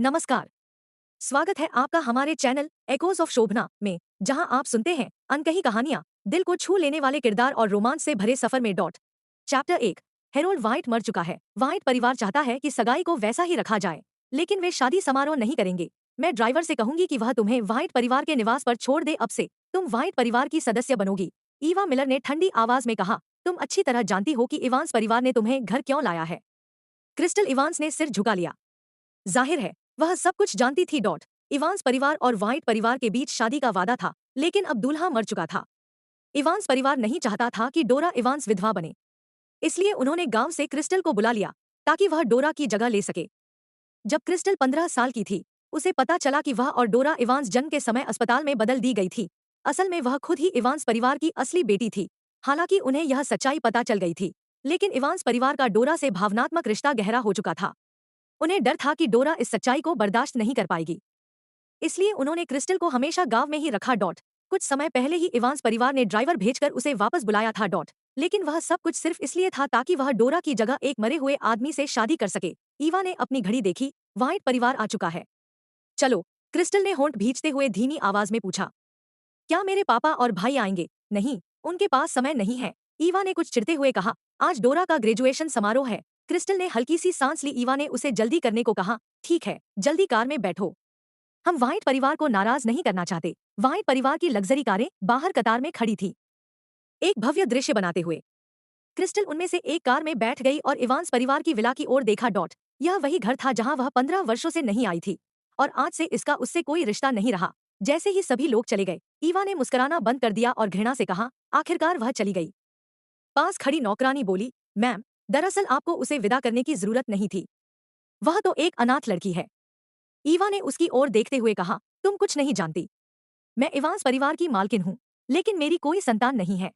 नमस्कार। स्वागत है आपका हमारे चैनल एकोज ऑफ शोभना में, जहां आप सुनते हैं अनकही कहानियां, दिल को छू लेने वाले किरदार और रोमांच से भरे सफर में डॉट। चैप्टर 1। हेरोल्ड वाइट मर चुका है। वाइट परिवार चाहता है कि सगाई को वैसा ही रखा जाए, लेकिन वे शादी समारोह नहीं करेंगे। मैं ड्राइवर से कहूंगी कि वह तुम्हें वाइट परिवार के निवास पर छोड़ दे। अब से तुम वाइट परिवार की सदस्य बनोगी। ईवा मिलर ने ठंडी आवाज में कहा, तुम अच्छी तरह जानती हो कि इवांस परिवार ने तुम्हें घर क्यों लाया है। क्रिस्टल इवांस ने सिर झुका लिया। जाहिर है वह सब कुछ जानती थी। डॉट। इवांस परिवार और वाइट परिवार के बीच शादी का वादा था, लेकिन अब दूल्हा मर चुका था। इवांस परिवार नहीं चाहता था कि डोरा इवांस विधवा बने, इसलिए उन्होंने गांव से क्रिस्टल को बुला लिया ताकि वह डोरा की जगह ले सके। जब क्रिस्टल 15 साल की थी, उसे पता चला कि वह और डोरा इवांस जन्म के समय अस्पताल में बदल दी गई थी। असल में वह खुद ही इवांस परिवार की असली बेटी थी। हालांकि उन्हें यह सच्चाई पता चल गई थी, लेकिन इवांस परिवार का डोरा से भावनात्मक रिश्ता गहरा हो चुका था। उन्हें डर था कि डोरा इस सच्चाई को बर्दाश्त नहीं कर पाएगी, इसलिए उन्होंने क्रिस्टल को हमेशा गांव में ही रखा। डॉट। कुछ समय पहले ही इवांस परिवार ने ड्राइवर भेजकर उसे वापस बुलाया था। डॉट। लेकिन वह सब कुछ सिर्फ इसलिए था ताकि वह डोरा की जगह एक मरे हुए आदमी से शादी कर सके। ईवा ने अपनी घड़ी देखी। वाइट परिवार आ चुका है। चलो, क्रिस्टल ने होंठ भींचते हुए धीमी आवाज में पूछा। क्या मेरे पापा और भाई आएंगे? नहीं, उनके पास समय नहीं है। ईवा ने कुछ चिढ़ते हुए कहा, आज डोरा का ग्रेजुएशन समारोह है। क्रिस्टल ने हल्की सी सांस ली। ईवा ने उसे जल्दी करने को कहा, ठीक है, जल्दी कार में बैठो। हम वाइट परिवार को नाराज नहीं करना चाहते। वाइट परिवार की लग्जरी कारें बाहर कतार में खड़ी थी, एक भव्य दृश्य बनाते हुए। क्रिस्टल उनमें से एक कार में बैठ गई और इवांस परिवार की विला की ओर देखा। डॉट। यह वही घर था जहां वह 15 वर्षों से नहीं आई थी, और आज से इसका उससे कोई रिश्ता नहीं रहा। जैसे ही सभी लोग चले गए, ईवा ने मुस्कुराना बंद कर दिया और घृणा से कहा, आखिरकार वह चली गई। पास खड़ी नौकरानी बोली, मैम, दरअसल आपको उसे विदा करने की जरूरत नहीं थी। वह तो एक अनाथ लड़की है। ईवा ने उसकी ओर देखते हुए कहा, तुम कुछ नहीं जानती। मैं इवांस परिवार की मालकिन हूँ, लेकिन मेरी कोई संतान नहीं है।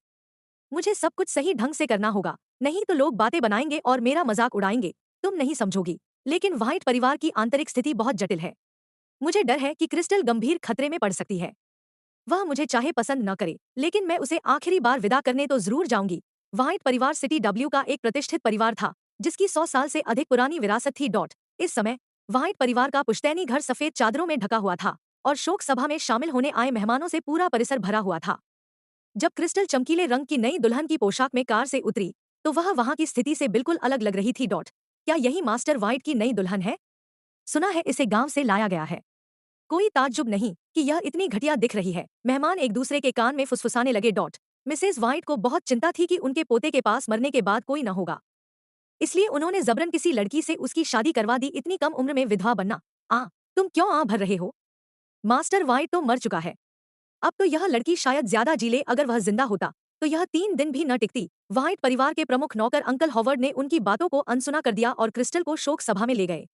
मुझे सब कुछ सही ढंग से करना होगा, नहीं तो लोग बातें बनाएंगे और मेरा मजाक उड़ाएंगे। तुम नहीं समझोगी, लेकिन वाइट परिवार की आंतरिक स्थिति बहुत जटिल है। मुझे डर है कि क्रिस्टल गंभीर खतरे में पड़ सकती है। वह मुझे चाहे पसंद न करे, लेकिन मैं उसे आखिरी बार विदा करने तो जरूर जाऊंगी। वाइट परिवार सिटी डब्ल्यू का एक प्रतिष्ठित परिवार था, जिसकी 100 साल से अधिक पुरानी विरासत थी। डॉट। इस समय वाइट परिवार का पुश्तैनी घर सफेद चादरों में ढका हुआ था, और शोक सभा में शामिल होने आए मेहमानों से पूरा परिसर भरा हुआ था। जब क्रिस्टल चमकीले रंग की नई दुल्हन की पोशाक में कार से उतरी, तो वह वहां की स्थिति से बिल्कुल अलग लग रही थी। डॉट। क्या यही मास्टर वाइट की नई दुल्हन है? सुना है इसे गांव से लाया गया है। कोई ताज्जुब नहीं कि यह इतनी घटिया दिख रही है। मेहमान एक दूसरे के कान में फुसफुसाने लगे। डॉट। मिसेज वाइट को बहुत चिंता थी कि उनके पोते के पास मरने के बाद कोई न होगा, इसलिए उन्होंने जबरन किसी लड़की से उसकी शादी करवा दी। इतनी कम उम्र में विधवा बनना। तुम क्यों भर रहे हो? मास्टर वाइट तो मर चुका है। अब तो यह लड़की शायद ज्यादा जी ले। अगर वह जिंदा होता तो यह 3 दिन भी न टिकती। वाइट परिवार के प्रमुख नौकर अंकल हॉवर्ड ने उनकी बातों को अनसुना कर दिया और क्रिस्टल को शोक सभा में ले गए।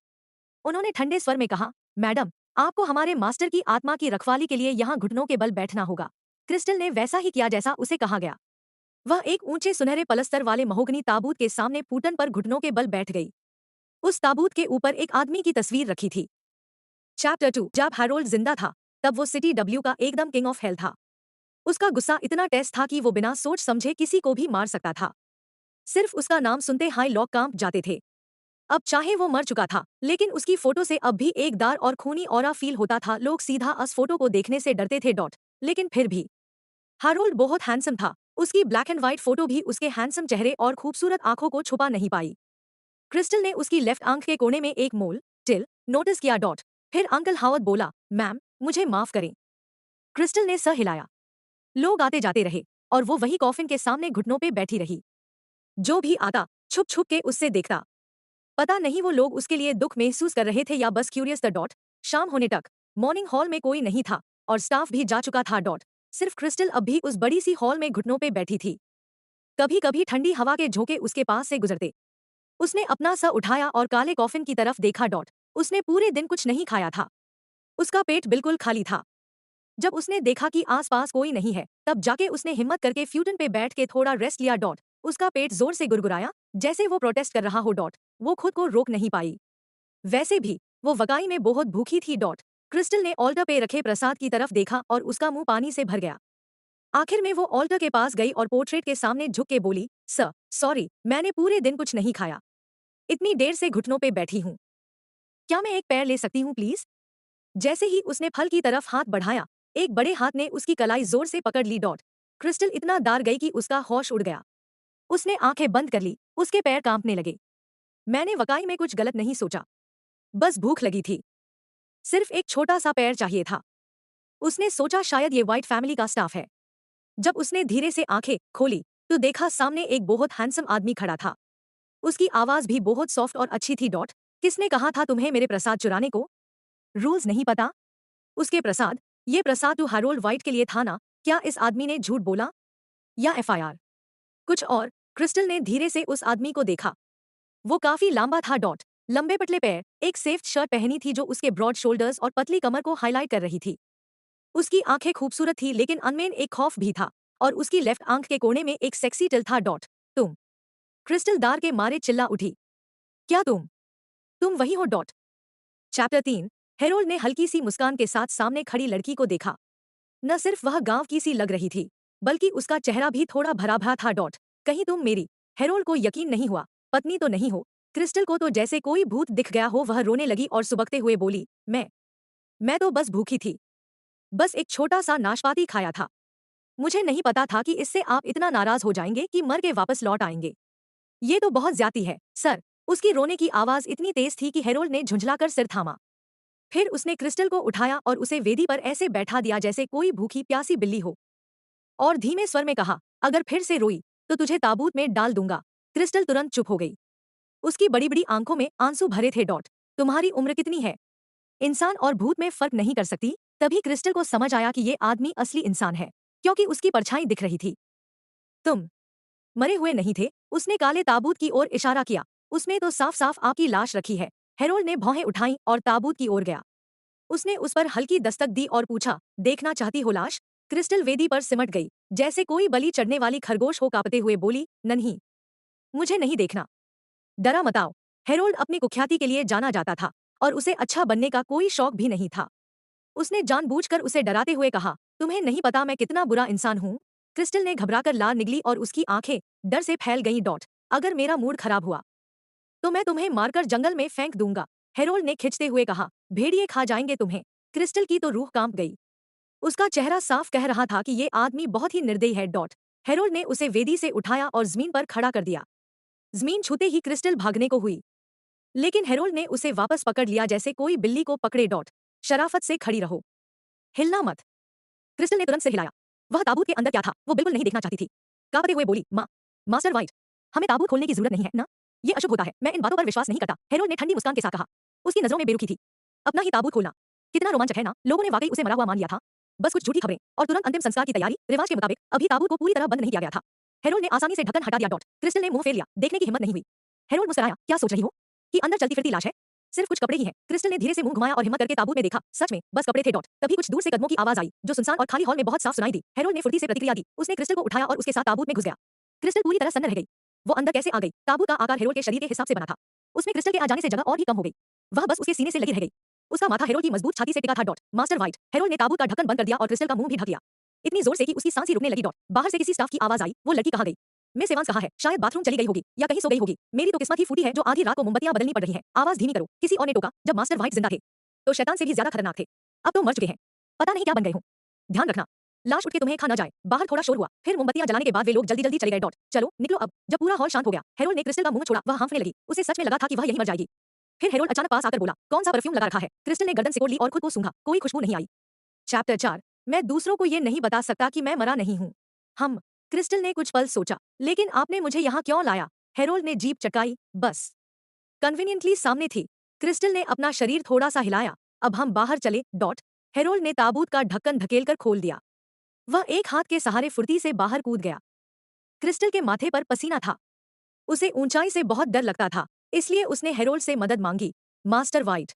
उन्होंने ठंडे स्वर में कहा, मैडम, आपको हमारे मास्टर की आत्मा की रखवाली के लिए यहाँ घुटनों के बल बैठना होगा। क्रिस्टल ने वैसा ही किया जैसा उसे कहा गया। वह एक ऊंचे सुनहरे पलस्तर वाले महोगनी ताबूत के सामने फूटन पर घुटनों के बल बैठ गई। उस ताबूत के ऊपर एक आदमी की तस्वीर रखी थी। चैप्टर 2। जब हैरोल्ड जिंदा था, तब वो सिटी डब्ल्यू का एकदम किंग ऑफ हेल था। उसका गुस्सा इतना तेज था कि वो बिना सोच समझे किसी को भी मार सकता था। सिर्फ उसका नाम सुनते हाई लॉक कांप जाते थे। अब चाहे वो मर चुका था, लेकिन उसकी फोटो से अब भी एक दार और खूनी ऑरा फील होता था। लोग सीधा उस फोटो को देखने से डरते थे। डॉट। लेकिन फिर भी हैरोल्ड बहुत हैंडसम था। उसकी ब्लैक एंड व्हाइट फोटो भी उसके हैंडसम चेहरे और खूबसूरत आंखों को छुपा नहीं पाई। क्रिस्टल ने उसकी लेफ्ट आंख के कोने में एक मोल टिल नोटिस किया। डॉट। फिर अंकल हावर्ड बोला, मैम, मुझे माफ करें। क्रिस्टल ने सर हिलाया। लोग आते जाते रहे, और वो वही कॉफिन के सामने घुटनों पे बैठी रही। जो भी आता, छुप छुप के उससे देखता। पता नहीं वो लोग उसके लिए दुख महसूस कर रहे थे या बस क्यूरियस द। डॉट। शाम होने तक मॉर्निंग हॉल में कोई नहीं था, और स्टाफ भी जा चुका था। डॉट। सिर्फ क्रिस्टल अब भी उस बड़ी सी हॉल में घुटनों पे बैठी थी। कभी कभी ठंडी हवा के झोंके उसके पास से गुजरते। उसने अपना सर उठाया और काले कॉफिन की तरफ देखा। डॉट। उसने पूरे दिन कुछ नहीं खाया था। उसका पेट बिल्कुल खाली था। जब उसने देखा कि आसपास कोई नहीं है, तब जाके उसने हिम्मत करके फ्यूटन पे बैठ के थोड़ा रेस्ट लिया। डॉट। उसका पेट जोर से गुड़गुड़ाया, जैसे वो प्रोटेस्ट कर रहा हो। डॉट। वो खुद को रोक नहीं पाई। वैसे भी वो वाकई में बहुत भूखी थी। डॉट। क्रिस्टल ने ऑल्टर पे रखे प्रसाद की तरफ देखा और उसका मुंह पानी से भर गया। आखिर में वो ऑल्टर के पास गई और पोर्ट्रेट के सामने झुक के बोली, सर, सॉरी, मैंने पूरे दिन कुछ नहीं खाया। इतनी देर से घुटनों पे बैठी हूँ। क्या मैं एक पैर ले सकती हूँ प्लीज? जैसे ही उसने फल की तरफ हाथ बढ़ाया, एक बड़े हाथ ने उसकी कलाई जोर से पकड़ ली। क्रिस्टल इतना डर गई कि उसका होश उड़ गया। उसने आंखें बंद कर ली, उसके पैर कांपने लगे। मैंने वाकई में कुछ गलत नहीं सोचा, बस भूख लगी थी। सिर्फ एक छोटा सा पैर चाहिए था। उसने सोचा शायद ये व्हाइट फैमिली का स्टाफ है। जब उसने धीरे से आंखें खोली तो देखा सामने एक बहुत हैंडसम आदमी खड़ा था। उसकी आवाज भी बहुत सॉफ्ट और अच्छी थी। किसने कहा था तुम्हें मेरे प्रसाद चुराने को? रूल्स नहीं पता? उसके प्रसाद? ये प्रसाद तो हैरोल्ड व्हाइट के लिए था ना? क्या इस आदमी ने झूठ बोला या एफआईआर कुछ और? क्रिस्टल ने धीरे से उस आदमी को देखा। वो काफी लंबा था। लंबे पतले पैर, एक सेफ्ट शर्ट पहनी थी जो उसके ब्रॉड शोल्डर्स और पतली कमर को हाईलाइट कर रही थी। उसकी आंखें खूबसूरत थी लेकिन अनमेन एक खौफ भी था, और उसकी लेफ्ट आंख के कोने में एक सेक्सी टिल था। तुम? क्रिस्टल दार के मारे चिल्ला उठी। क्या तुम वही हो? चैप्टर 3। हेरोल्ड ने हल्की सी मुस्कान के साथ सामने खड़ी लड़की को देखा। न सिर्फ वह गांव की सी लग रही थी, बल्कि उसका चेहरा भी थोड़ा भरा भरा था। कहीं तुम मेरी? हेरोल्ड को यकीन नहीं हुआ। पत्नी तो नहीं हो? क्रिस्टल को तो जैसे कोई भूत दिख गया हो। वह रोने लगी और सुबकते हुए बोली, मैं तो बस भूखी थी। बस एक छोटा सा नाशपाती खाया था। मुझे नहीं पता था कि इससे आप इतना नाराज हो जाएंगे कि मर के वापस लौट आएंगे। ये तो बहुत ज्यादती है सर। उसकी रोने की आवाज इतनी तेज थी कि हेरोल्ड ने झुंझलाकर सिर थामा। फिर उसने क्रिस्टल को उठाया और उसे वेदी पर ऐसे बैठा दिया जैसे कोई भूखी प्यासी बिल्ली हो, और धीमे स्वर में कहा, अगर फिर से रोई तो तुझे ताबूत में डाल दूंगा। क्रिस्टल तुरंत चुप हो गई। उसकी बड़ी बड़ी आंखों में आंसू भरे थे। तुम्हारी उम्र कितनी है? इंसान और भूत में फर्क नहीं कर सकती? तभी क्रिस्टल को समझ आया कि ये आदमी असली इंसान है, क्योंकि उसकी परछाई दिख रही थी। तुम मरे हुए नहीं थे? उसने काले ताबूत की ओर इशारा किया। उसमें तो साफ साफ आपकी लाश रखी है। हेरोल्ड ने भौहें उठाईं और ताबूत की ओर गया। उसने उस पर हल्की दस्तक दी और पूछा, देखना चाहती हो लाश? क्रिस्टल वेदी पर सिमट गई, जैसे कोई बलि चढ़ने वाली खरगोश हो। कांपते हुए बोली, नहीं, मुझे नहीं देखना। डरा मत आओ। हेरोल्ड अपनी कुख्याति के लिए जाना जाता था, और उसे अच्छा बनने का कोई शौक भी नहीं था। उसने जानबूझकर उसे डराते हुए कहा, तुम्हें नहीं पता मैं कितना बुरा इंसान हूँ? क्रिस्टल ने घबराकर लाल निगली और उसकी आंखें डर से फैल गईं। अगर मेरा मूड खराब हुआ तो मैं तुम्हें मारकर जंगल में फेंक दूंगा, हेरोल्ड ने खिंचते हुए कहा। भेड़िए खा जाएंगे तुम्हें। क्रिस्टल की तो रूह कांप गई। उसका चेहरा साफ कह रहा था कि ये आदमी बहुत ही निर्दयी है। हेरोल्ड ने उसे वेदी से उठाया और जमीन पर खड़ा कर दिया। जमीन छूते ही क्रिस्टल भागने को हुई, लेकिन हेरोल्ड ने उसे वापस पकड़ लिया जैसे कोई बिल्ली को पकड़े। शराफत से खड़ी रहो, हिलना मत। क्रिस्टल ने तुरंत सिर हिलाया। वह ताबूत के अंदर क्या था वो बिल्कुल नहीं देखना चाहती थी। कांपते हुए बोली, मास्टर व्हाइट, हमें ताबूत खोलने की जरूरत नहीं है ना? ये अशुभ होता है, मैं इन बातों पर विश्वास नहीं करता। हेरोल्ड ने ठंडी मुस्कान के साथ कहा। उसकी नजरों में बेरुखी थी। अपना ही ताबूत खोलना, कितना रोमांचक है ना? लोगों ने वाकई उसे मरा हुआ मान लिया था। बस कुछ झूठी खबरें और तुरंत अंतिम संस्कार की तैयारी। रिवाज के मुताबिक अभी ताबूत को पूरी तरह बंद नहीं किया गया था। हेरोल्ड ने आसानी से ढक्कन हटा दिया। क्रिस्टल ने मुंह फेर लिया, देखने की हिम्मत नहीं हुई। हेरोल्ड मुस्कुराया, क्या सोच रही हो कि अंदर चलती फिरती लाश है? सिर्फ कुछ कपड़े ही हैं। क्रिस्टल ने धीरे से मुंह घुमाया और हिम्मत करके ताबूत में देखा। सच में बस कपड़े थे। तभी कुछ दूर से कदमों की आवाज आई जो सुनसान और खाली हॉल में बहुत साफ सुनाई दी। हेरोल्ड ने फुर्ती से प्रतिक्रिया दी। उसने क्रिस्टल को उठाया और उसके साथ ताबूत में घुस गया। क्रिस्टल पूरी तरह सन्न रह गई। वो अंदर कैसे आ गई? ताबूत का आकार हेरोल्ड के शरीर के हिसाब से बना था। उसमें क्रिस्टल के आ जाने से जगह और भी कम हो गई। वह बस उसके सीने से लगी रह गई। उसका माथा हेरोल्ड की मजबूत छाती से टिका था। मास्टर व्हाइट, हेरोल्ड ने ताबूत का ढक्कन बंद कर दिया और क्रिस्टल का मुंह भी ढक लिया। इतनी जोर से कि उसकी सांस ही रुकने लगी। बाहर से किसी स्टाफ की आवाज आई, वो लड़की कहाँ गई? मिस एवांस कहाँ है? शायद बाथरूम चली गई होगी या कहीं सो गई होगी। मेरी तो किस्मत ही फूटी है जो आधी रात को मोमबत्तियां बदलनी पड़ रही हैं। आवाज धीमी करो, किसी और ने टोका। जब मास्टर व्हाइट जिंदा थे तो शैतान से भी ज्यादा खतरनाक थे। अब तो मर चुके हैं, पता नहीं क्या बन गए हों। ध्यान रखना, लाश उठ के तुम्हें खा ना जाए। बाहर थोड़ा शोर हुआ, फिर मोमबत्तियां जलाने के बाद वे लोग जल्दी जल्दी चले गए। चलो निकलो अब। जब पूरा हॉल शांत हो गया, हेरोल्ड ने क्रिस्टल का मुंह छोड़ा। वह हांफने लगी। उसे सच में लगा था कि वह यहीं मर जाएगी। फिर हेरोल्ड अचानक पास आकर बोला, कौन सा परफ्यूम लगा रखा है? क्रिस्टल ने गर्दन सिकोड़ ली और खुद को सूंघा। कोई खुशबू नहीं आई। चैप्टर 4। मैं दूसरों को ये नहीं बता सकता कि मैं मरा नहीं हूँ। हम क्रिस्टल ने कुछ पल सोचा, लेकिन आपने मुझे यहाँ क्यों लाया? हेरोल्ड ने जीभ चटकाई। बस कन्वीनियंटली सामने थी। क्रिस्टल ने अपना शरीर थोड़ा सा हिलाया। अब हम बाहर चले। हेरोल्ड ने ताबूत का ढक्कन धकेलकर खोल दिया। वह एक हाथ के सहारे फुर्ती से बाहर कूद गया। क्रिस्टल के माथे पर पसीना था। उसे ऊंचाई से बहुत डर लगता था, इसलिए उसने हेरोल्ड से मदद मांगी। मास्टर व्हाइट,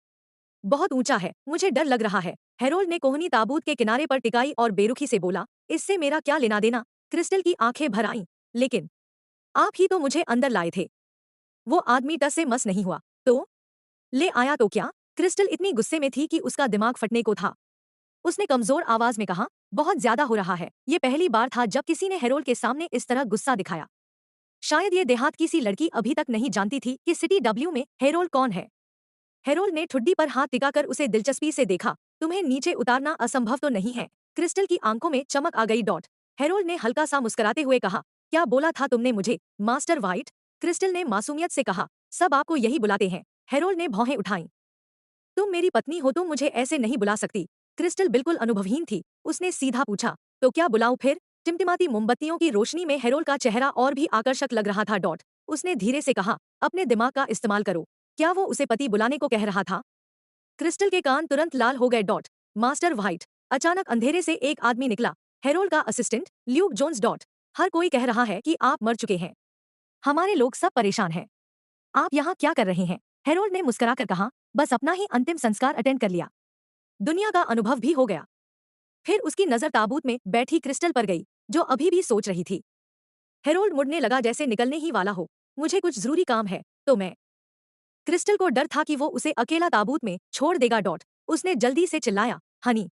बहुत ऊंचा है, मुझे डर लग रहा है। हेरोल्ड ने कोहनी ताबूत के किनारे पर टिकाई और बेरुखी से बोला, इससे मेरा क्या लेना देना? क्रिस्टल की आंखें भर आईं। लेकिन आप ही तो मुझे अंदर लाए थे। वो आदमी टस से मस नहीं हुआ। तो ले आया तो क्या? क्रिस्टल इतनी गुस्से में थी कि उसका दिमाग फटने को था। उसने कमजोर आवाज में कहा, बहुत ज्यादा हो रहा है। ये पहली बार था जब किसी ने हेरोल्ड के सामने इस तरह गुस्सा दिखाया। शायद ये देहात की सी लड़की अभी तक नहीं जानती थी कि सिटी डब्ल्यू में हेरोल्ड कौन है। हेरोल्ड ने ठुड्डी पर हाथ टिकाकर उसे दिलचस्पी से देखा। तुम्हें नीचे उतारना असंभव तो नहीं है? क्रिस्टल की आंखों में चमक आ गई। हेरोल्ड ने हल्का सा मुस्कुराते हुए कहा, क्या बोला था तुमने मुझे, मास्टर व्हाइट? क्रिस्टल ने मासूमियत से कहा, सब आपको यही बुलाते हैं। हेरोल्ड ने भौहें उठाईं। तुम मेरी पत्नी हो, तुम मुझे ऐसे नहीं बुला सकती। क्रिस्टल बिल्कुल अनुभवहीन थी। उसने सीधा पूछा, तो क्या बुलाऊं फिर? टिमटिमाती मोमबत्तियों की रोशनी में हेरोल्ड का चेहरा और भी आकर्षक लग रहा था। उसने धीरे से कहा, अपने दिमाग का इस्तेमाल करो। क्या वो उसे पति बुलाने को कह रहा था? क्रिस्टल के कान तुरंत लाल हो गए। Master white. अचानक अंधेरे से एक आदमी निकला। हेरोल्ड का असिस्टेंट ल्यूक जोन्स। हर कोई कह रहा है कि आप मर चुके हैं। हमारे लोग सब परेशान हैं। आप यहाँ क्या कर रहे हैं? हेरोल्ड ने मुस्कुराकर कहा, बस अपना ही अंतिम संस्कार अटेंड कर लिया। दुनिया का अनुभव भी हो गया। फिर उसकी नजर ताबूत में बैठी क्रिस्टल पर गई, जो अभी भी सोच रही थी। हेरोल्ड मुड़ने लगा जैसे निकलने ही वाला हो। मुझे कुछ जरूरी काम है, तो मैं। क्रिस्टल को डर था कि वो उसे अकेला ताबूत में छोड़ देगा। उसने जल्दी से चिल्लाया, हनी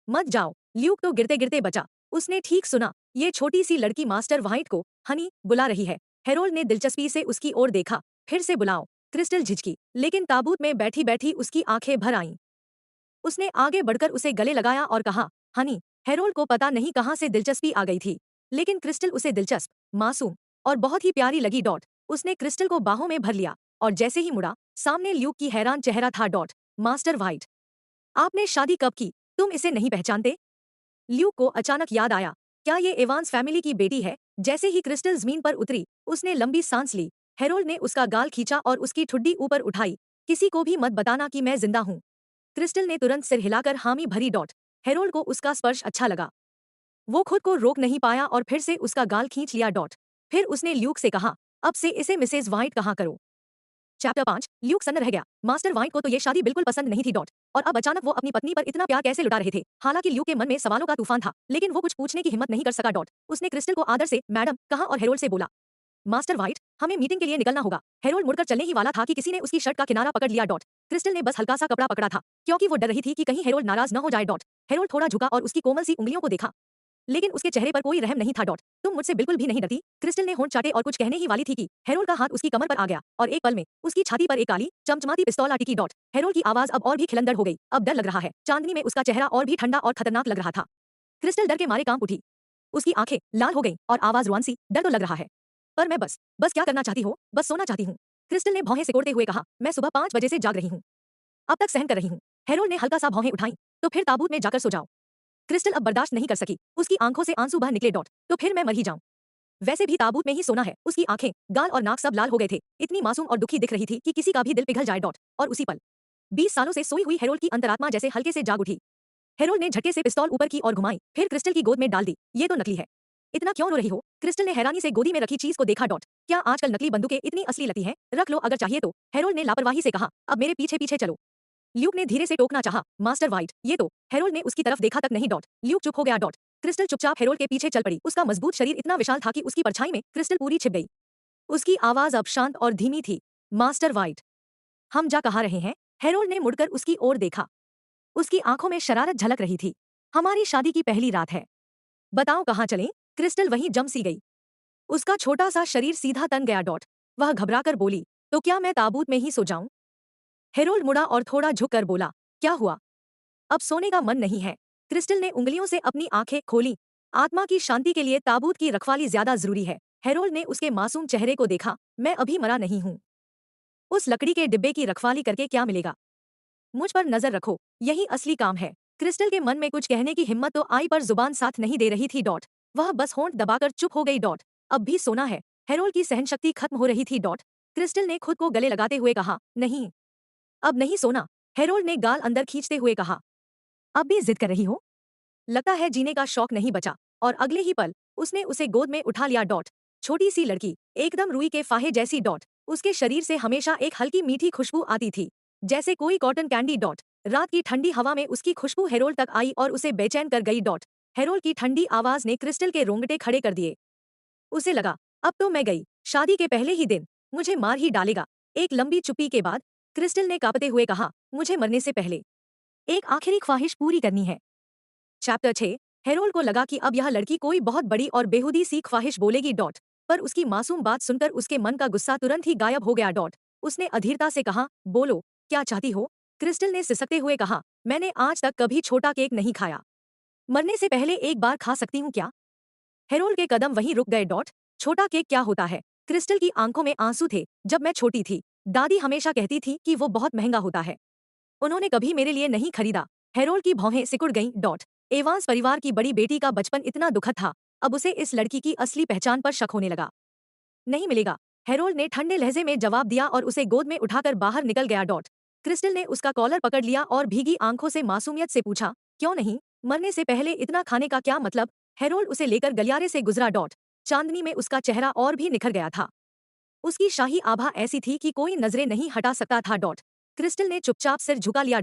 मत जाओ। ल्यूक तो गिरते गिरते बचा। उसने ठीक सुना, ये छोटी सी लड़की मास्टर व्हाइट को हनी बुला रही है। हेरोल्ड ने दिलचस्पी से उसकी ओर देखा। फिर से बुलाओ। क्रिस्टल झिझकी, लेकिन ताबूत में बैठी बैठी उसकी आंखें भर आईं। उसने आगे बढ़कर उसे गले लगाया और कहा, हनी। हेरोल्ड को पता नहीं कहाँ से दिलचस्पी आ गई थी, लेकिन क्रिस्टल उसे दिलचस्प, मासूम और बहुत ही प्यारी लगी। उसने क्रिस्टल को बाहों में भर लिया और जैसे ही मुड़ा, सामने ल्यूक की हैरान चेहरा था। मास्टर व्हाइट, आपने शादी कब की? तुम इसे नहीं पहचानते? ल्यूक को अचानक याद आया, क्या ये एवांस फैमिली की बेटी है? जैसे ही क्रिस्टल जमीन पर उतरी, उसने लंबी सांस ली। हेरोल्ड ने उसका गाल खींचा और उसकी ठुड्डी ऊपर उठाई। किसी को भी मत बताना कि मैं जिंदा हूँ। क्रिस्टल ने तुरंत सिर हिलाकर हामी भरी। हेरोल्ड को उसका स्पर्श अच्छा लगा। वो खुद को रोक नहीं पाया और फिर से उसका गाल खींच लिया। फिर उसने ल्यूक से कहा, अब से इसे मिसेज व्हाइट कहा करो। चैप्टर 5। ल्यूक सन्न रह गया। मास्टर व्हाइट को तो ये शादी बिल्कुल पसंद नहीं थी। और अब अचानक वो अपनी पत्नी पर इतना प्यार कैसे लुटा रहे थे? हालांकि ल्यूक के मन में सवालों का तूफान था, लेकिन वो कुछ पूछने की हिम्मत नहीं कर सका। उसने क्रिस्टल को आदर से मैडम कहा और हेरोल्ड से बोला, मास्टर व्हाइट, हमें मीटिंग के लिए निकलना होगा। हेरोल्ड मुड़कर चलने ही वाला था कि किसी ने उसकी शर्ट का किनारा पकड़ लिया। क्रिस्टल ने बस हल्का सा कपड़ा पकड़ा था, क्योंकि वो डर रही थी कि कहीं हेरोल्ड नाराज न हो जाए। हेरोल्ड थोड़ा झुका और उसकी कोमल सी उंगलियों को देखा, लेकिन उसके चेहरे पर कोई रहम नहीं था। तुम मुझसे बिल्कुल भी नहीं डरती? क्रिस्टल ने होंठ चाटे और कुछ कहने ही वाली थी कि हेरोल्ड का हाथ उसकी कमर पर आ गया और एक पल में उसकी छाती पर एक काली चमचमाती पिस्तौल आ टिकी। हेरोल्ड की आवाज अब और भी खिलंदड़ हो गई। अब डर लग रहा है। चांदनी में उसका चेहरा और भी ठंडा और खतरनाक लग रहा था। क्रिस्टल डर के मारे कांप उठी। उसकी आंखें लाल हो गईं और आवाज रुआंसी, डर तो लग रहा है, पर मैं बस बस क्या करना चाहती हो? बस सोना चाहती हूँ। क्रिस्टल ने भौहें सिकोड़ते हुए कहा, मैं सुबह 5 बजे से जाग रही हूँ। अब तक सहन कर रही हूँ। हेरोल्ड ने हल्का सा भौहें उठाई, तो फिर ताबूत में जाकर सो जाओ। क्रिस्टल अब बर्दाश्त नहीं कर सकी। उसकी आंखों से आंसू बह निकले। तो फिर मैं मर ही जाऊं। वैसे भी ताबूत में ही सोना है। उसकी आंखें, गाल और नाक सब लाल हो गए थे। इतनी मासूम और दुखी दिख रही थी कि किसी का भी दिल पिघल जाए। और उसी पल 20 सालों से सोई हुई हेरोल्ड की अंतरात्मा जैसे हल्के से जाग उठी। हेरोल्ड ने झटके से पिस्तौल ऊपर की और घुमाई, फिर क्रिस्टल की गोद में डाल दी। ये तो नकली है। इतना क्यों रो रही हो? क्रिस्टल ने हैरानी से गोदी में रखी चीज को देखा। क्या आजकल नकली बंदूकें इतनी असली लगती हैं? रख लो अगर चाहिए तो। हेरोल्ड ने लापरवाही से कहा, अब मेरे पीछे पीछे चलो। ल्यूक ने धीरे से टोकना चाहा, मास्टर व्हाइट, ये तो। हेरोल्ड ने उसकी तरफ देखा तक नहीं। ल्यूक चुप हो गया। क्रिस्टल चुपचाप हेरोल्ड के पीछे चल पड़ी। उसका मजबूत शरीर इतना विशाल था कि उसकी परछाई में क्रिस्टल पूरी छिप गई। उसकी आवाज अब शांत और धीमी थी, मास्टर व्हाइट, हम जा कहाँ रहे हैं? हेरोल्ड ने मुड़कर उसकी ओर देखा। उसकी आंखों में शरारत झलक रही थी। हमारी शादी की पहली रात है, बताओ कहाँ चलें? क्रिस्टल वहीं जम सी गई। उसका छोटा सा शरीर सीधा तन गया। वह घबराकर बोली, तो क्या मैं ताबूत में ही सो जाऊं? हेरोल्ड मुड़ा और थोड़ा झुककर बोला, क्या हुआ? अब सोने का मन नहीं है। क्रिस्टल ने उंगलियों से अपनी आंखें खोली। आत्मा की शांति के लिए ताबूत की रखवाली ज्यादा जरूरी है। हेरोल्ड ने उसके मासूम चेहरे को देखा, मैं अभी मरा नहीं हूं। उस लकड़ी के डिब्बे की रखवाली करके क्या मिलेगा? मुझ पर नजर रखो, यही असली काम है। क्रिस्टल के मन में कुछ कहने की हिम्मत तो आई, पर जुबान साथ नहीं दे रही थी। वह बस होंठ दबाकर चुप हो गई। अब भी सोना है। हेरोल्ड की सहनशक्ति खत्म हो रही थी। क्रिस्टल ने खुद को गले लगाते हुए कहा, नहीं, अब नहीं सोना। हेरोल्ड ने गाल अंदर खींचते हुए कहा, अब भी जिद कर रही हो? लगता है जीने का शौक नहीं बचा। और अगले ही पल उसने उसे गोद में उठा लिया। छोटी सी लड़की, एकदम रुई के फाहे जैसी। उसके शरीर से हमेशा एक हल्की मीठी खुशबू आती थी, जैसे कोई कॉटन कैंडी। रात की ठंडी हवा में उसकी खुशबू हेरोल्ड तक आई और उसे बेचैन कर गई। हेरोल्ड की ठंडी आवाज ने क्रिस्टल के रोंगटे खड़े कर दिए। उसे लगा, अब तो मैं गई। शादी के पहले ही दिन मुझे मार ही डालेगा। एक लंबी चुप्पी के बाद क्रिस्टल ने कांपते हुए कहा, मुझे मरने से पहले एक आखिरी ख्वाहिश पूरी करनी है। चैप्टर 6। हेरोल्ड को लगा कि अब यह लड़की कोई बहुत बड़ी और बेहूदी सी ख्वाहिश बोलेगी। पर उसकी मासूम बात सुनकर उसके मन का गुस्सा तुरंत ही गायब हो गया। उसने अधीरता से कहा, बोलो, क्या चाहती हो? क्रिस्टल ने सिसकते हुए कहा, मैंने आज तक कभी छोटा केक नहीं खाया। मरने से पहले एक बार खा सकती हूँ क्या? हेरोल्ड के कदम वहीं रुक गए। छोटा केक क्या होता है? क्रिस्टल की आंखों में आंसू थे। जब मैं छोटी थी, दादी हमेशा कहती थी कि वो बहुत महंगा होता है। उन्होंने कभी मेरे लिए नहीं खरीदा। हेरोल्ड की भौहें सिकुड़ गईं। एवांस परिवार की बड़ी बेटी का बचपन इतना दुखद था, अब उसे इस लड़की की असली पहचान पर शक होने लगा। नहीं मिलेगा, हेरोल्ड ने ठंडे लहजे में जवाब दिया और उसे गोद में उठाकर बाहर निकल गया। क्रिस्टल ने उसका कॉलर पकड़ लिया और भीगी आंखों से मासूमियत से पूछा, क्यों नहीं? मरने से पहले इतना खाने का क्या मतलब? हेरोल्ड उसे लेकर गलियारे से गुजरा। चांदनी में उसका चेहरा और भी निखर गया था। उसकी शाही आभा ऐसी थी कि कोई नजरें नहीं हटा सकता था। क्रिस्टल ने चुपचाप सिर झुका लिया।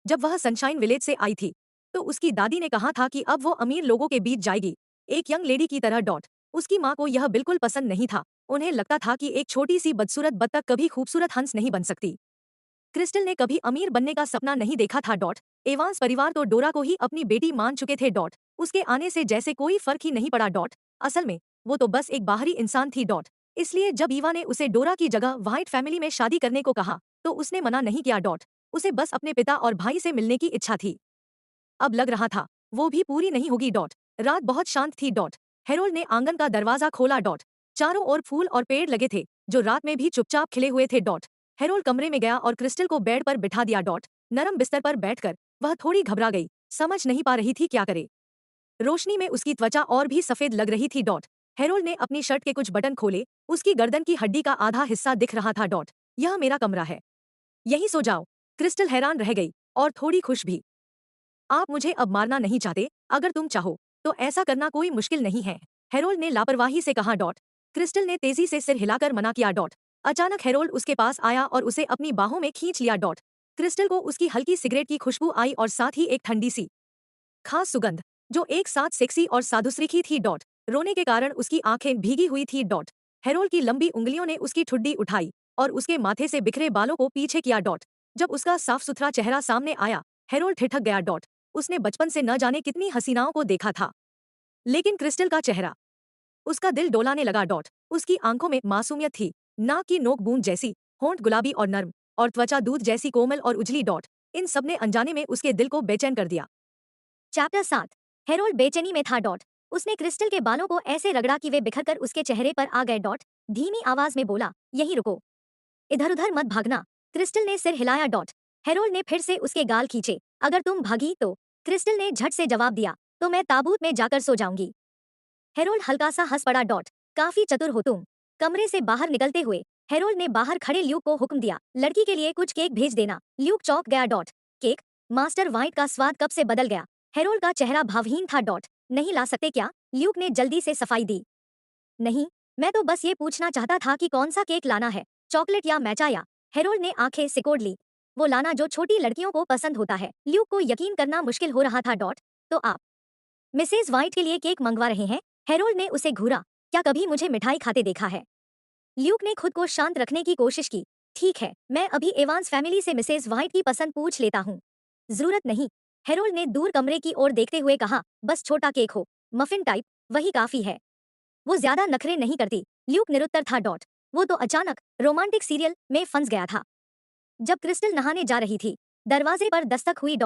जब वह सनशाइन विलेज से आई थी तो उसकी दादी ने कहा था कि अब वो अमीर लोगों के बीच जाएगी, एक यंग लेडी की तरह। उसकी माँ को यह बिल्कुल पसंद नहीं था। उन्हें लगता था कि एक छोटी सी बदसूरत बत्तख कभी खूबसूरत हंस नहीं बन सकती। क्रिस्टल ने कभी अमीर बनने का सपना नहीं देखा था। एवांस परिवार तो डोरा को ही अपनी बेटी मान चुके थे। उसके आने से जैसे कोई फर्क ही नहीं पड़ा। असल में वो तो बस एक बाहरी इंसान थी। इसलिए जब ईवा ने उसे डोरा की जगह व्हाइट फैमिली में शादी करने को कहा तो उसने मना नहीं किया। उसे बस अपने पिता और भाई से मिलने की इच्छा थी। अब लग रहा था वो भी पूरी नहीं होगी। रात बहुत शांत थी। हेरोल्ड ने आंगन का दरवाजा खोला। चारों ओर फूल और पेड़ लगे थे जो रात में भी चुपचाप खिले हुए थे। हेरोल्ड कमरे में गया और क्रिस्टल को बेड पर बिठा दिया। नरम बिस्तर पर बैठकर वह थोड़ी घबरा गई, समझ नहीं पा रही थी क्या करे। रोशनी में उसकी त्वचा और भी सफेद लग रही थी। हेरोल्ड ने अपनी शर्ट के कुछ बटन खोले, उसकी गर्दन की हड्डी का आधा हिस्सा दिख रहा था। यह मेरा कमरा है, यहीं सो जाओ। क्रिस्टल हैरान रह गई और थोड़ी खुश भी। आप मुझे अब मारना नहीं चाहते? अगर तुम चाहो तो ऐसा करना कोई मुश्किल नहीं है, हेरोल्ड ने लापरवाही से कहा। क्रिस्टल ने तेजी से सिर हिलाकर मना किया। अचानक हेरोल्ड उसके पास आया और उसे अपनी बाहों में खींच लिया। क्रिस्टल को उसकी हल्की सिगरेट की खुशबू आई और साथ ही एक ठंडी सी खास सुगंध जो एक साथ सेक्सी और साधुश्रीखी थी। रोने के कारण उसकी आंखें भीगी हुई थी। हेरोल्ड की लंबी उंगलियों ने उसकी ठुड्डी उठाई और उसके माथे से बिखरे बालों को पीछे किया। जब उसका साफ सुथरा चेहरा सामने आया, हेरोल्ड ठिठक गया। उसने बचपन से न जाने कितनी हसीनाओं को देखा था, लेकिन क्रिस्टल का चेहरा, उसका दिल डोलाने लगा। उसकी आंखों में मासूमियत थी, नाक की नोक बूंद जैसी, होंठ गुलाबी और नर्म, और त्वचा दूध जैसी कोमल और उजली। इन सब ने अनजाने में उसके दिल को बेचैन कर दिया। चैप्टर 7। हेरोल्ड बेचैनी में था। उसने क्रिस्टल के बालों को ऐसे रगड़ा कि वे बिखरकर उसके चेहरे पर आ गए। धीमी आवाज में बोला, यहीं रुको, इधर उधर मत भागना। क्रिस्टल ने सिर हिलाया। हेरोल्ड ने फिर से उसके गाल खींचे। अगर तुम भागी तो? क्रिस्टल ने झट से जवाब दिया, तो मैं ताबूत में जाकर सो जाऊंगी। हेरोल्ड हल्का सा हंस पड़ा। काफी चतुर हो तुम। कमरे से बाहर निकलते हुए हेरोल्ड ने बाहर खड़े ल्यूक को हुक्म दिया, लड़की के लिए कुछ केक भेज देना। ल्यूक चौंक गया। केक? मास्टर व्हाइट का स्वाद कब से बदल गया? हेरोल्ड का चेहरा भावहीन था। नहीं ला सकते क्या? ल्यूक ने जल्दी से सफाई दी। नहीं, मैं तो बस ये पूछना चाहता था कि कौन सा केक लाना है, चॉकलेट या मैचाया? हेरोल्ड ने आंखें सिकोड़ ली। वो लाना जो छोटी लड़कियों को पसंद होता है। ल्यूक को यकीन करना मुश्किल हो रहा था। तो आप मिसेज व्हाइट के लिए केक मंगवा रहे हैं? हेरोल्ड ने उसे घूरा। क्या कभी मुझे मिठाई खाते देखा है? ल्यूक ने खुद को शांत रखने की कोशिश की। ठीक है, मैं अभी एवांस फैमिली से मिसेज व्हाइट की पसंद पूछ लेता हूँ। जरूरत नहीं, हेरोल्ड ने दूर कमरे की ओर देखते हुए कहा, बस छोटा केक हो, मफिन टाइप, वही काफी है। वो ज्यादा नखरे नहीं करती। ल्यूक निरुत्तर था। वो तो अचानक रोमांटिक सीरियल में फंस गया था। जब क्रिस्टल नहाने जा रही थी, दरवाजे पर दस्तक हुई।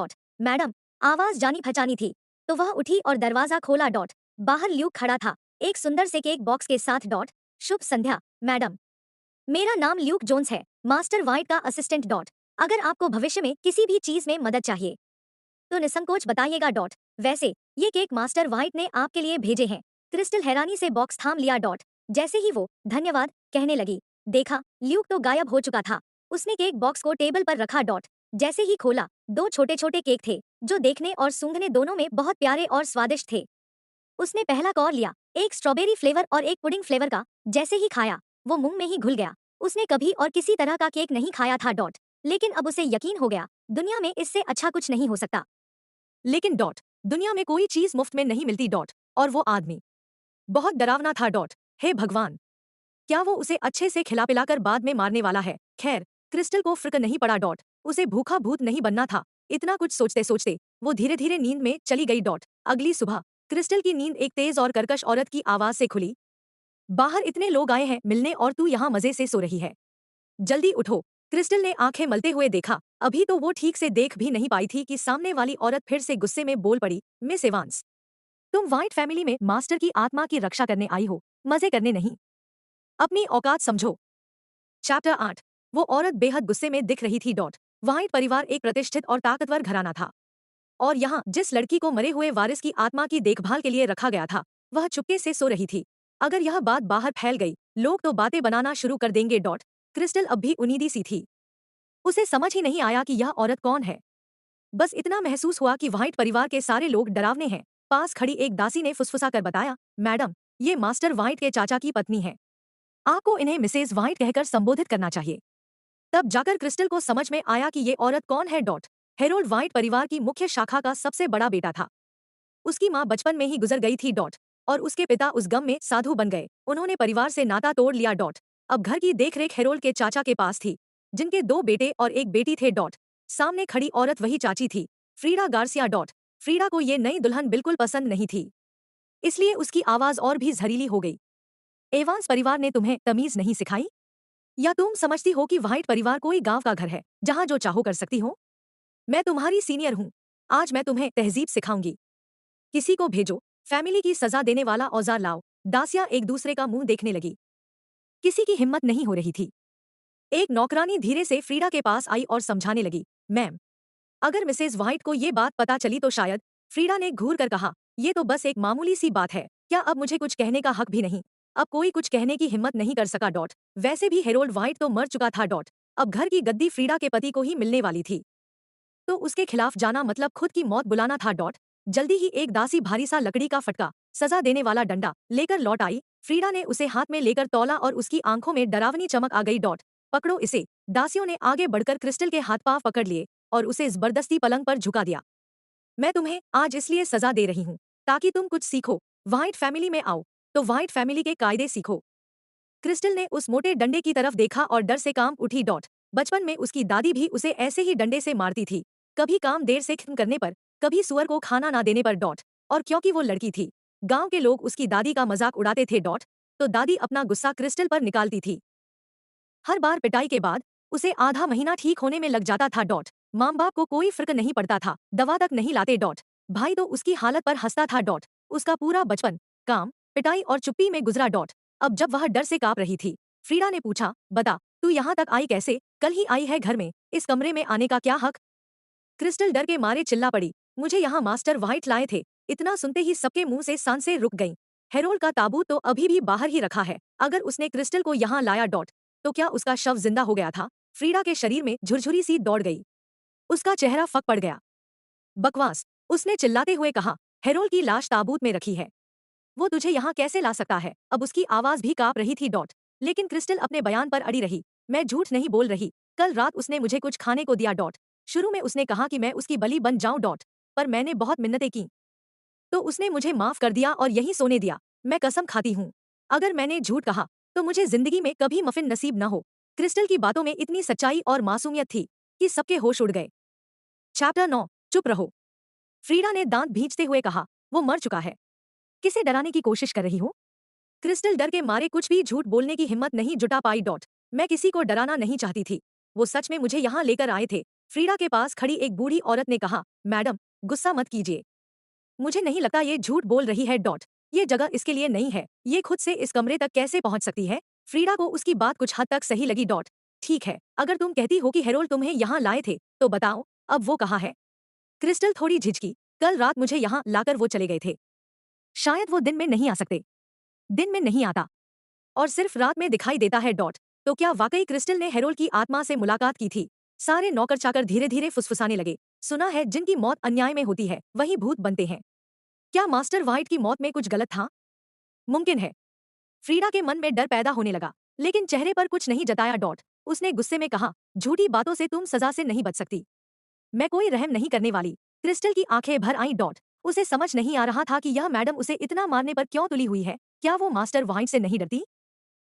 मैडम, आवाज जानी पहचानी थी, तो वह उठी और दरवाजा खोला। बाहर ल्यूक खड़ा था, एक सुंदर से केक बॉक्स के साथ। शुभ संध्या, मैडम। मेरा नाम ल्यूक जोन्स है, मास्टर व्हाइट का असिस्टेंट। अगर आपको भविष्य में किसी भी चीज में मदद चाहिए तो निसंकोच बताइएगा। वैसे ये केक मास्टर व्हाइट ने आपके लिए भेजे हैं। क्रिस्टल हैरानी से बॉक्स थाम लिया। जैसे ही वो धन्यवाद कहने लगी, देखा, ल्यूक तो गायब हो चुका था। उसने केक बॉक्स को टेबल पर रखा। जैसे ही खोला, दो छोटे छोटे केक थे जो देखने और सूंघने दोनों में बहुत प्यारे और स्वादिष्ट थे। उसने पहला कौर लिया, एक स्ट्रॉबेरी फ्लेवर और एक पुडिंग फ्लेवर का। जैसे ही खाया, वो मुंह में ही घुल गया। उसने कभी और किसी तरह का केक नहीं खाया था। लेकिन अब उसे यकीन हो गया, दुनिया में इससे अच्छा कुछ नहीं हो सकता। लेकिन दुनिया में कोई चीज मुफ्त में नहीं मिलती। और वो आदमी बहुत डरावना था। हे भगवान, क्या वो उसे अच्छे से खिला पिलाकर बाद में मारने वाला है? खैर, क्रिस्टल को फिक्र नहीं पड़ा। उसे भूखा भूत नहीं बनना था। इतना कुछ सोचते सोचते वो धीरे धीरे नींद में चली गई। अगली सुबह क्रिस्टल की नींद एक तेज और कर्कश औरत की आवाज से खुली। बाहर इतने लोग आए हैं मिलने और तू यहाँ मजे से सो रही है, जल्दी उठो। क्रिस्टल ने आंखें मलते हुए देखा। अभी तो वो ठीक से देख भी नहीं पाई थी कि सामने वाली औरत फिर से गुस्से में बोल पड़ी, मिस एवांस, तुम व्हाइट फैमिली में मास्टर की आत्मा की रक्षा करने आई हो, मजे करने नहीं। अपनी औकात समझो। चैप्टर 8। वो औरत बेहद गुस्से में दिख रही थी। व्हाइट परिवार एक प्रतिष्ठित और ताकतवर घराना था, और यहाँ जिस लड़की को मरे हुए वारिस की आत्मा की देखभाल के लिए रखा गया था, वह चुपके से सो रही थी। अगर यह बात बाहर फैल गई, लोग तो बातें बनाना शुरू कर देंगे। क्रिस्टल अब भी उनीदी सी थी। उसे समझ ही नहीं आया कि यह औरत कौन है। बस इतना महसूस हुआ कि व्हाइट परिवार के सारे लोग डरावने हैं। पास खड़ी एक दासी ने फुसफुसा कर बताया, मैडम, ये मास्टर व्हाइट के चाचा की पत्नी है। आपको इन्हें मिसेज व्हाइट कहकर संबोधित करना चाहिए। तब जाकर क्रिस्टल को समझ में आया कि ये औरत कौन है। हेरोल्ड व्हाइट परिवार की मुख्य शाखा का सबसे बड़ा बेटा था। उसकी माँ बचपन में ही गुजर गई थी। और उसके पिता उस गम में साधु बन गए। उन्होंने परिवार से नाता तोड़ लिया। अब घर की देखरेख हेरोल्ड के चाचा के पास थी, जिनके 2 बेटे और एक बेटी थे। सामने खड़ी औरत वही चाची थी, फ्रीडा गार्सिया। फ्रीडा को ये नई दुल्हन बिल्कुल पसंद नहीं थी, इसलिए उसकी आवाज और भी जहरीली हो गई। एवांस परिवार ने तुम्हें तमीज नहीं सिखाई? या तुम समझती हो कि व्हाइट परिवार कोई गांव का घर है जहां जो चाहो कर सकती हो? मैं तुम्हारी सीनियर हूँ, आज मैं तुम्हें तहजीब सिखाऊंगी। किसी को भेजो, फैमिली की सजा देने वाला औजार लाओ। दासियां एक दूसरे का मुंह देखने लगी। किसी की हिम्मत नहीं हो रही थी। एक नौकरानी धीरे से फ्रीडा के पास आई और समझाने लगी, मैम, अगर मिसेज व्हाइट को ये बात पता चली तो शायद। फ्रीडा ने घूर कर कहा, ये तो बस एक मामूली सी बात है, क्या अब मुझे कुछ कहने का हक भी नहीं? अब कोई कुछ कहने की हिम्मत नहीं कर सका। वैसे भी हेरोल्ड व्हाइट तो मर चुका था। अब घर की गद्दी फ्रीडा के पति को ही मिलने वाली थी, तो उसके खिलाफ जाना मतलब खुद की मौत बुलाना था। जल्दी ही एक दासी भारी सा लकड़ी का फटका, सजा देने वाला डंडा लेकर लौट आई। फ्रीडा ने उसे हाथ में लेकर तौला और उसकी आंखों में डरावनी चमक आ गई। पकड़ो इसे। दासियों ने आगे बढ़कर क्रिस्टल के हाथ पांव पकड़ लिए और उसे जबरदस्ती पलंग पर झुका दिया। मैं तुम्हें आज इसलिए सजा दे रही हूँ ताकि तुम कुछ सीखो। व्हाइट फैमिली में आओ तो व्हाइट फैमिली के कायदे सीखो। क्रिस्टल ने उस मोटे डंडे की तरफ देखा और डर से कांप उठी। बचपन में उसकी दादी भी उसे ऐसे ही डंडे से मारती थी, कभी काम देर से खत्म करने पर, कभी सुअर को खाना ना देने पर। और क्योंकि वो लड़की थी, गांव के लोग उसकी दादी का मजाक उड़ाते थे। तो दादी अपना गुस्सा क्रिस्टल पर निकालती थी। हर बार पिटाई के बाद उसे आधा महीना ठीक होने में लग जाता था। माँ बाप को कोई फर्क नहीं पड़ता था, दवा तक नहीं लाते। भाई तो उसकी हालत पर हंसता था। उसका पूरा बचपन काम, पिटाई और चुप्पी में गुजरा। अब जब वह डर से कांप रही थी, फ्रीडा ने पूछा, बता, तू यहाँ तक आई कैसे? कल ही आई है घर में, इस कमरे में आने का क्या हक? क्रिस्टल डर के मारे चिल्ला पड़ी, मुझे यहाँ मास्टर व्हाइट लाए थे। इतना सुनते ही सबके मुंह से सांसें रुक गईं। हेरोल्ड का ताबूत तो अभी भी बाहर ही रखा है। अगर उसने क्रिस्टल को यहाँ लाया तो क्या उसका शव जिंदा हो गया था? फ्रीडा के शरीर में झुरझुरी सी दौड़ गई। उसका चेहरा फक पड़ गया। बकवास, उसने चिल्लाते हुए कहा, हेरोल्ड की लाश ताबूत में रखी है, वो तुझे यहाँ कैसे ला सकता है? अब उसकी आवाज भी कांप रही थी। लेकिन क्रिस्टल अपने बयान पर अड़ी रही, मैं झूठ नहीं बोल रही, कल रात उसने मुझे कुछ खाने को दिया। शुरू में उसने कहा कि मैं उसकी बलि बन जाऊं। पर मैंने बहुत मिन्नतें की, तो उसने मुझे माफ कर दिया और यहीं सोने दिया। मैं कसम खाती हूँ, अगर मैंने झूठ कहा तो मुझे जिंदगी में कभी मफिन नसीब न हो। क्रिस्टल की बातों में इतनी सच्चाई और मासूमियत थी कि सबके होश उड़ गए। चैप्टर 9। चुप रहो। फ्रीडा ने दांत भींचते हुए कहा, वो मर चुका है, किसे डराने की कोशिश कर रही हो? क्रिस्टल डर के मारे कुछ भी झूठ बोलने की हिम्मत नहीं जुटा पाई। मैं किसी को डराना नहीं चाहती थी, वो सच में मुझे यहाँ लेकर आए थे। फ्रीडा के पास खड़ी एक बूढ़ी औरत ने कहा, मैडम, गुस्सा मत कीजिए, मुझे नहीं लगता ये झूठ बोल रही है। ये जगह इसके लिए नहीं है, ये खुद से इस कमरे तक कैसे पहुंच सकती है? फ्रीडा को उसकी बात कुछ हद तक सही लगी। ठीक है, अगर तुम कहती हो कि हेरोल्ड तुम्हें यहाँ लाए थे तो बताओ, अब वो कहाँ है? क्रिस्टल थोड़ी झिझकी, कल रात मुझे यहाँ लाकर वो चले गए थे, शायद वो दिन में नहीं आ सकते। दिन में नहीं आता और सिर्फ रात में दिखाई देता है। तो क्या वाकई क्रिस्टल ने हेरोल्ड की आत्मा से मुलाकात की थी? सारे नौकर चाकर धीरे धीरे फुसफुसाने लगे, सुना है जिनकी मौत अन्याय में होती है वही भूत बनते हैं। क्या मास्टर व्हाइट की मौत में कुछ गलत था? मुमकिन है। फ्रीडा के मन में डर पैदा होने लगा, लेकिन चेहरे पर कुछ नहीं जताया। उसने गुस्से में कहा, झूठी बातों से तुम सजा से नहीं बच सकती, मैं कोई रहम नहीं करने वाली। क्रिस्टल की आंखें भर आईं। उसे समझ नहीं आ रहा था कि यह मैडम उसे इतना मारने पर क्यों तुली हुई है। क्या वो मास्टर व्हाइट से नहीं डरती?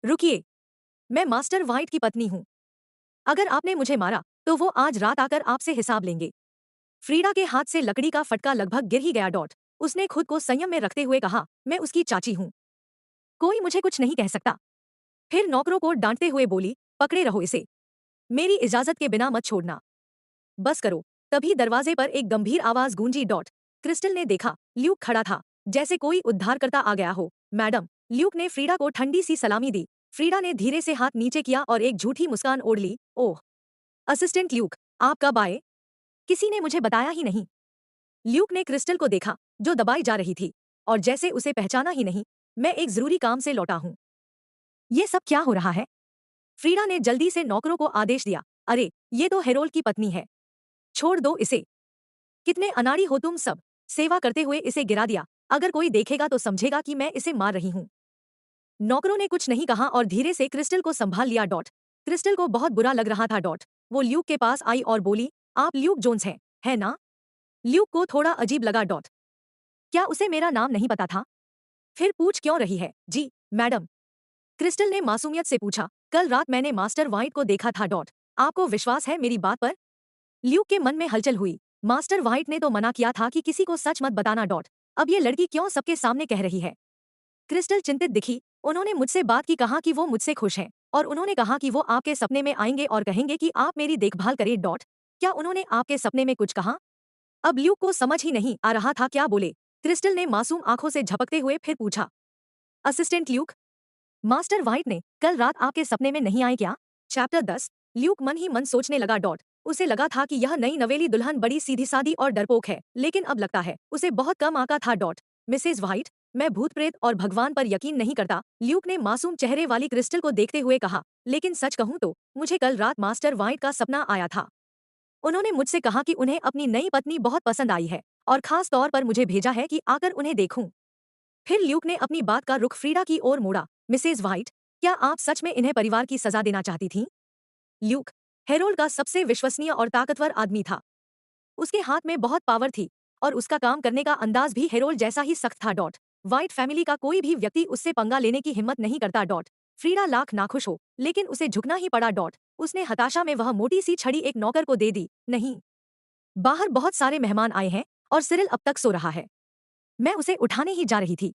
रुकिए, मैं मास्टर व्हाइट की पत्नी हूँ, अगर आपने मुझे मारा तो वो आज रात आकर आपसे हिसाब लेंगे। फ्रीडा के हाथ से लकड़ी का फटका लगभग गिर ही गया। उसने खुद को संयम में रखते हुए कहा, मैं उसकी चाची हूँ, कोई मुझे कुछ नहीं कह सकता। फिर नौकरों को डांटते हुए बोली, पकड़े रहो इसे। मेरी इजाजत के बिना मत छोड़ना। बस करो। तभी दरवाजे पर एक गंभीर आवाज गूंजी। क्रिस्टल ने देखा, ल्यूक खड़ा था, जैसे कोई उद्धारकर्ता आ गया हो। मैडम, ल्यूक ने फ्रीडा को ठंडी सी सलामी दी। फ्रीडा ने धीरे से हाथ नीचे किया और एक झूठी मुस्कान ओढ़ ली। ओह, असिस्टेंट ल्यूक, आप कब आए? किसी ने मुझे बताया ही नहीं। ल्यूक ने क्रिस्टल को देखा, जो दबाई जा रही थी, और जैसे उसे पहचाना ही नहीं। मैं एक जरूरी काम से लौटा हूँ। ये सब क्या हो रहा है? फ्रीडा ने जल्दी से नौकरों को आदेश दिया। अरे, ये तो हेरोल्ड की पत्नी है। छोड़ दो इसे। कितने अनाड़ी हो तुम सब। सेवा करते हुए इसे गिरा दिया। अगर कोई देखेगा तो समझेगा कि मैं इसे मार रही हूँ। नौकरों ने कुछ नहीं कहा और धीरे से क्रिस्टल को संभाल लिया। क्रिस्टल को बहुत बुरा लग रहा था। वो ल्यूक के पास आई और बोली, आप ल्यूक जोन्स हैं, है ना? ल्यूक को थोड़ा अजीब लगा। क्या उसे मेरा नाम नहीं पता था? फिर पूछ क्यों रही है? जी मैडम, क्रिस्टल ने मासूमियत से पूछा। कल रात मैंने मास्टर वाइट को देखा था। आपको विश्वास है मेरी बात पर? ल्यूक के मन में हलचल हुई। मास्टर वाइट ने तो मना किया था कि किसी को सच मत बताना। अब ये लड़की क्यों सबके सामने कह रही है? क्रिस्टल चिंतित दिखी। उन्होंने मुझसे बात की, कहा कि वो मुझसे खुश हैं, और उन्होंने कहा कि वो आपके सपने में आएंगे और कहेंगे कि आप मेरी देखभाल करें। क्या उन्होंने आपके सपने में कुछ कहा? अब ल्यूक को समझ ही नहीं आ रहा था क्या बोले। क्रिस्टल ने मासूम आंखों से झपकते हुए फिर पूछा, असिस्टेंट ल्यूक, मास्टर वाइट ने कल रात आपके सपने में नहीं आए क्या? चैप्टर 10। ल्यूक मन ही मन सोचने लगा। उसे लगा था कि यह नई नवेली दुल्हन बड़ी सीधी सादी और डरपोक है, लेकिन अब लगता है उसे बहुत कम आका था। मिसेज वाइट, मैं भूत प्रेत और भगवान पर यकीन नहीं करता, ल्यूक ने मासूम चेहरे वाली क्रिस्टल को देखते हुए कहा। लेकिन सच कहूँ तो मुझे कल रात मास्टर वाइट का सपना आया था। उन्होंने मुझसे कहा कि उन्हें अपनी नई पत्नी बहुत पसंद आई है और खास तौर पर मुझे भेजा है कि आकर उन्हें देखूं। फिर ल्यूक ने अपनी बात का रुख फ्रीडा की ओर मोड़ा। मिसेज वाइट, क्या आप सच में इन्हें परिवार की सजा देना चाहती थीं? ल्यूक हेरोल्ड का सबसे विश्वसनीय और ताकतवर आदमी था। उसके हाथ में बहुत पावर थी और उसका काम करने का अंदाज भी हेरोल्ड जैसा ही सख्त था। वाइट फैमिली का कोई भी व्यक्ति उससे पंगा लेने की हिम्मत नहीं करता। फ्रीडा लाख नाखुश हो, लेकिन उसे झुकना ही पड़ा। उसने हताशा में वह मोटी सी छड़ी एक नौकर को दे दी। नहीं, बाहर बहुत सारे मेहमान आए हैं और सिरिल अब तक सो रहा है। मैं उसे उठाने ही जा रही थी।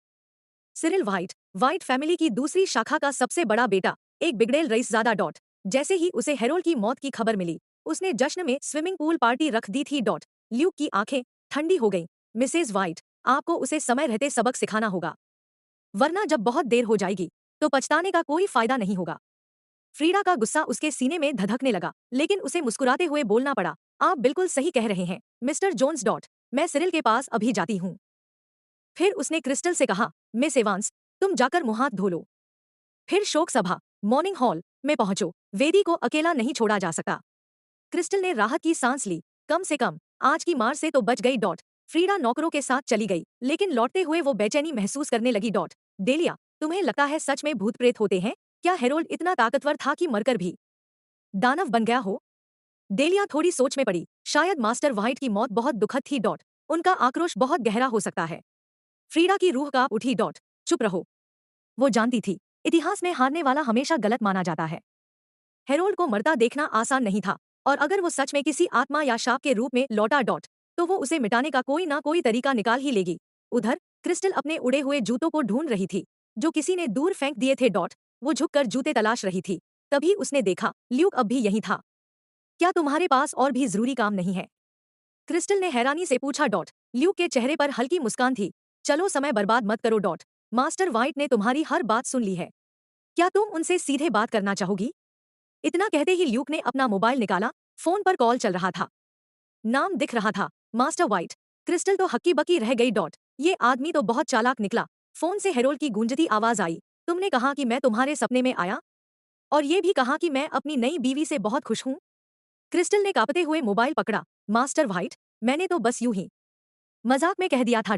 सिरिल वाइट, वाइट फैमिली की दूसरी शाखा का सबसे बड़ा बेटा, एक बिगड़ेल रईसज़ादा। जैसे ही उसे हेरोल्ड की मौत की खबर मिली, उसने जश्न में स्विमिंग पूल पार्टी रख दी थी। ल्यूक की आंखें ठंडी हो गईं। मिसेज वाइट, आपको उसे समय रहते सबक सिखाना होगा, वरना जब बहुत देर हो जाएगी तो पछताने का कोई फायदा नहीं होगा। फ्रीडा का गुस्सा उसके सीने में धधकने लगा, लेकिन उसे मुस्कुराते हुए बोलना पड़ा। आप बिल्कुल सही कह रहे हैं मिस्टर जोन्स। मैं सिरिल के पास अभी जाती हूँ। फिर उसने क्रिस्टल से कहा, मिस एवांस, तुम जाकर मुंह हाथ धो लो। फिर शोक सभा मॉर्निंग हॉल में पहुंचो। वेदी को अकेला नहीं छोड़ा जा सकता। क्रिस्टल ने राहत की सांस ली। कम से कम आज की मार से तो बच गई। फ्रीडा नौकरों के साथ चली गई, लेकिन लौटते हुए वो बेचैनी महसूस करने लगी। डेलिया, तुम्हें लगता है सच में भूत प्रेत होते हैं? क्या हेरोल्ड इतना ताकतवर था कि मरकर भी दानव बन गया हो? डेलिया थोड़ी सोच में पड़ी। शायद मास्टर वाइट की मौत बहुत दुखद थी। उनका आक्रोश बहुत गहरा हो सकता है। फ्रीडा की रूह कांप उठी। चुप रहो। वो जानती थी, इतिहास में हारने वाला हमेशा गलत माना जाता है। हेरोल्ड को मरता देखना आसान नहीं था, और अगर वो सच में किसी आत्मा या शाप के रूप में लौटा, तो वो उसे मिटाने का कोई ना कोई तरीका निकाल ही लेगी। उधर क्रिस्टल अपने उड़े हुए जूतों को ढूंढ रही थी, जो किसी ने दूर फेंक दिए थे। वो झुककर जूते तलाश रही थी। तभी उसने देखा, ल्यूक अब भी यहीं था। क्या तुम्हारे पास और भी जरूरी काम नहीं है? क्रिस्टल ने हैरानी से पूछा। ल्यूक के चेहरे पर हल्की मुस्कान थी। चलो, समय बर्बाद मत करो। मास्टर वाइट ने तुम्हारी हर बात सुन ली है। क्या तुम उनसे सीधे बात करना चाहोगी? इतना कहते ही ल्यूक ने अपना मोबाइल निकाला। फोन पर कॉल चल रहा था। नाम दिख रहा था, मास्टर वाइट। क्रिस्टल तो हक्की बक्की रह गई। ये आदमी तो बहुत चालाक निकला। फोन से हेरोल्ड की गूंजती आवाज आई। तुमने कहा कि मैं तुम्हारे सपने में आया, और ये भी कहा कि मैं अपनी नई बीवी से बहुत खुश हूँ। क्रिस्टल ने कांपते हुए मोबाइल पकड़ा। मास्टर वाइट, मैंने तो बस यूं ही मजाक में कह दिया था।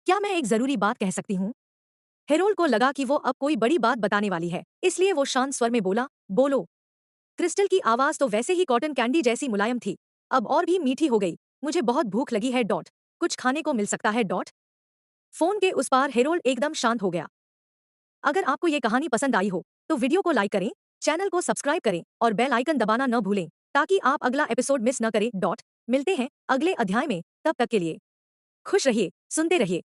क्या मैं एक जरूरी बात कह सकती हूँ? हेरोल्ड को लगा कि वो अब कोई बड़ी बात बताने वाली है, इसलिए वो शांत स्वर में बोला, बोलो। क्रिस्टल की आवाज तो वैसे ही कॉटन कैंडी जैसी मुलायम थी, अब और भी मीठी हो गई। मुझे बहुत भूख लगी है। कुछ खाने को मिल सकता है? फोन के उस पार हेरोल्ड एकदम शांत हो गया। अगर आपको ये कहानी पसंद आई हो तो वीडियो को लाइक करें, चैनल को सब्सक्राइब करें और बेल आइकन दबाना न भूलें, ताकि आप अगला एपिसोड मिस न करें। मिलते हैं अगले अध्याय में, तब तक के लिए खुश रहिए, सुनते रहिए।